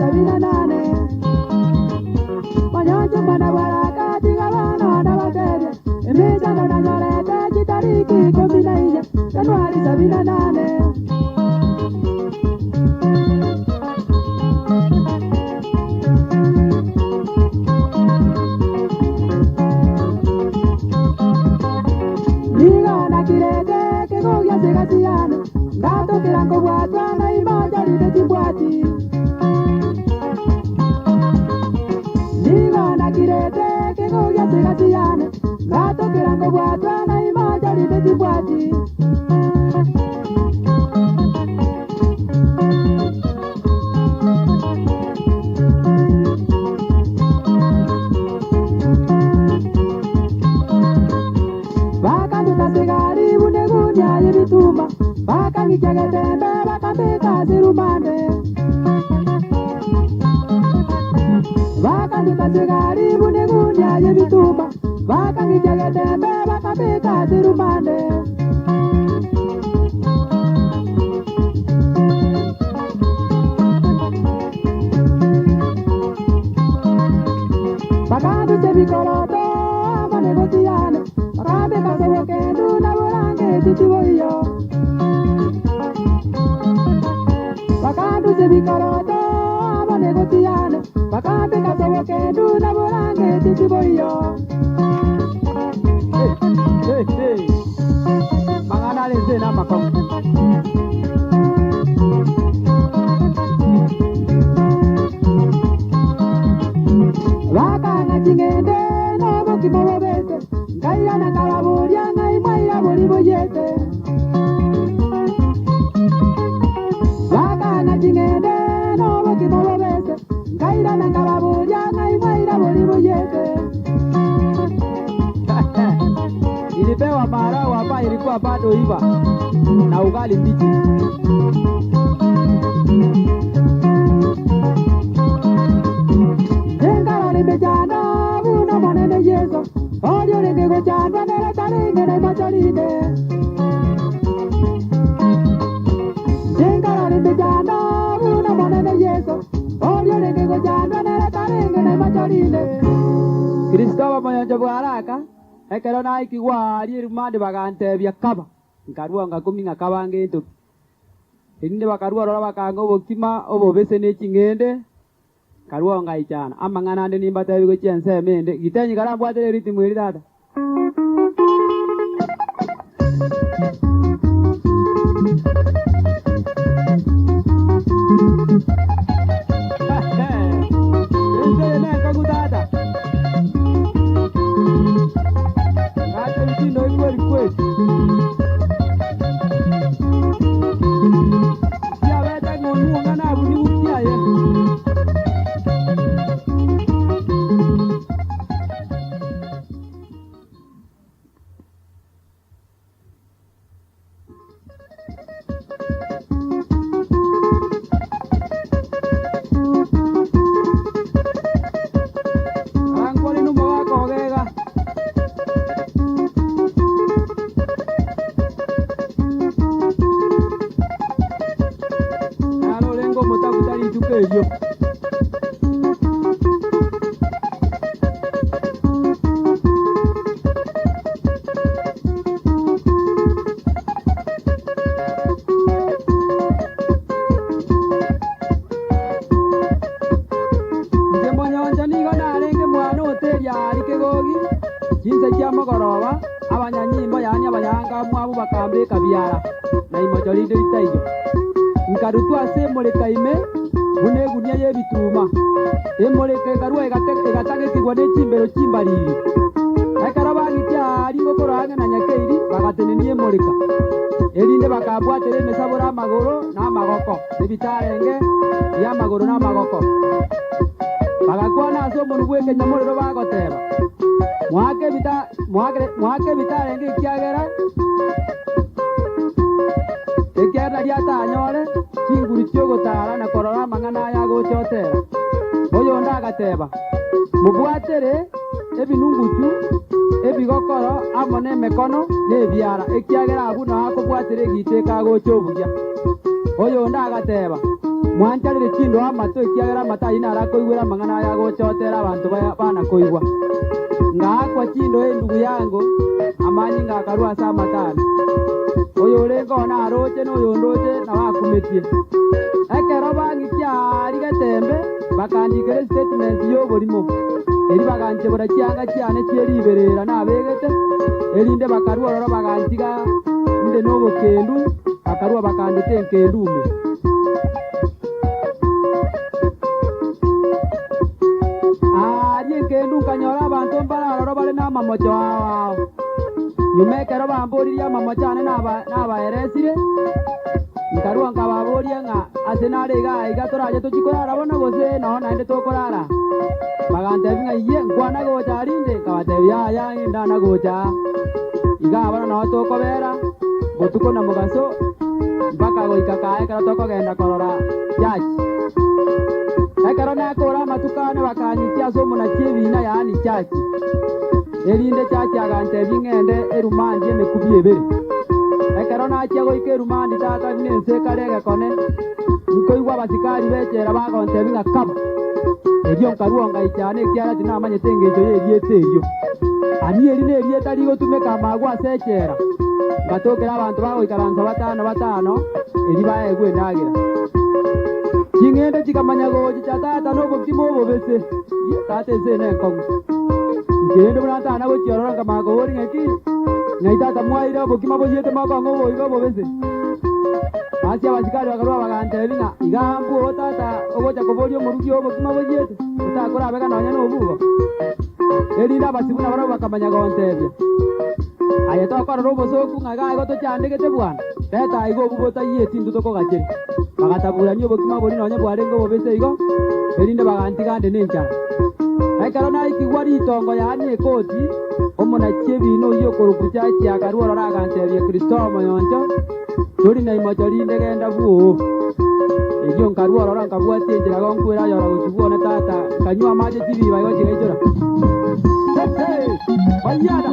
sabina nane Manyocho mwana baraka tigabana na bateria Emejano na nyorete chitariki kombina iya Januari sabina nane Niga na kirete kegogya segasiane Gato kirango bwatwa na imaja lide timbwati Niga na kirete kegogya segasiane Gato kirango bwatwa na imaja lide timbwati Sigari bunegunya yibituma baka ngijagetembe bakambeka zirumande baka sigari bunegunya yibituma baka ngijagetembe bakambeka zirumande baka sebikoroto amanegotiyane Bakabe kasobokendu na borange titiboyo Bakandu sebikoroto abanegotiyane Bakabe kasobokendu na borange titiboyo Hey Mangana leze na makong Wakanga chingende no boki mobobete Gaira na kalaburia ngai maira bori boyete Waka na chingende no boki mobobete Gaira na kalaburia ngai maira bori boyete Ilipewa mara wapa ilikuwa bado iva na ugali mbichi Jengala limejana una manene yeso Odio renge go chandwa nere taringe na machalide Jengala limejana una manene yeso Odio renge go chandwa nere taringe na machalide Kristoba mayanja bwaraka Ekero na ikigwa ari rumande bagante bya kaba Nkarua ngakuminga kabange nto Inde bakarua rora bakango bokima obobese ne chingende Karua ngaichana amangana ande nimba tabi go chense mende gitenyi karambwa tere riti mwiri dada Ese ne kagudada Kate mtindo ikweli kweli Sia weta ngonu ngana abuni ukia ye abanyanyimbo yani abayanga mwabu bakambe kabyara na imojolide litaijo nkarutwa se moleka ime bunegunia ye bituma emoleka karua egatage kigwa ne chimbero chimbariri akarabagi cyari ngokoranga na nyakeiri bagatenenie moleka erinde bakabwatere mesabura amagoro na amagoko ebitarenge ya magoro na amagoko bagakwana so muntu gweke nyamorero bagoteba mwake bitarenge ikiagera ekera lyatanyore chinguru cyogotara na korora mangana ya gochotera oyo ndagateba mubwatere ebinunguchu ebigokoro amone mekono nebyara ekiagera abuna akobwatere giteka gochobuya oyo ndagateba mwancharire chindo amato ikiagera amata ina arakoigwera amang'ana ya gochotera abantu bana koigwa ngakwa chindo endugu yango amanyi ngakarua asa amatano oyo orengona aroche n'oyo ndoche nabakumetie ekero bangikiari getembe bakandikere statement y'oborimo eri baganchebora chianga chiane chieriberera nabegete erinde bakarua roro bagantiga nde n'obokendu bakarua bakandete enkendume enkendu nkanyora abantu mbararoro bari n'amamocho ao nyuma ekero bamboririe amamocho ane nabaeresire nkarua nkababoria ng'a ase nare iga torache tochikorara bono gose nono naende tokorara bagantebi ng'a iye nkwana gocha rinde nkabatebi yaya ndana gocha iga bono nono tokobera botuko na mugaso mpaka goika kae ekero tokogenda korora chachi ekero nakora amatukane bakanyitia ase omonachi ebina yaani chachi erinde chachi agantebi ng'ende erumandi emekubi ebere ekero nachia goika erumandi tata buna ense ekare egekone nkoigwa abasikari bechera bagontebi ng'a kaba erio nkarua ngaichana ekiara tinamanyete engencho ya erieta erio ani eri na erieta rigotumeka amagwa ase echera ngatokera abantu bagoikaransa batano eri baegwa endagera ching'ende chikamanya gochicha tata n'obokima obobese ye tata ense na enkong'u nkende buna tana gochiorora nkamagobori ng'aki ng'ai tata mwaire obokima boyete mokong'u oboiga obobese ase abasikari bakarua bagantebi ng'a iga mbuo tata ogocha koboria omorugi obokima boyete otakorabeka nonya nobugo erinde abasibu nabo bakamanya gontebia aye tokorora obosoku ng'a iga igo tochandegete bwana teta igo obu botaieti ndu tokogacheri bagataburania obokima bori nonya bwarenge obobese igo erinde bagantiga nde nenchara ekero naikigwa ritongo yaani ekoti omonachi ebino oyo okoruku chachi akarua orora agantebia Kristo omoyoncho tori na imocho rinde genda bwoo erio nkarua orora nkabwatia enchera gonkwera ayora gochibwone tata nkanywa amache chibiba igo chigaichora bayada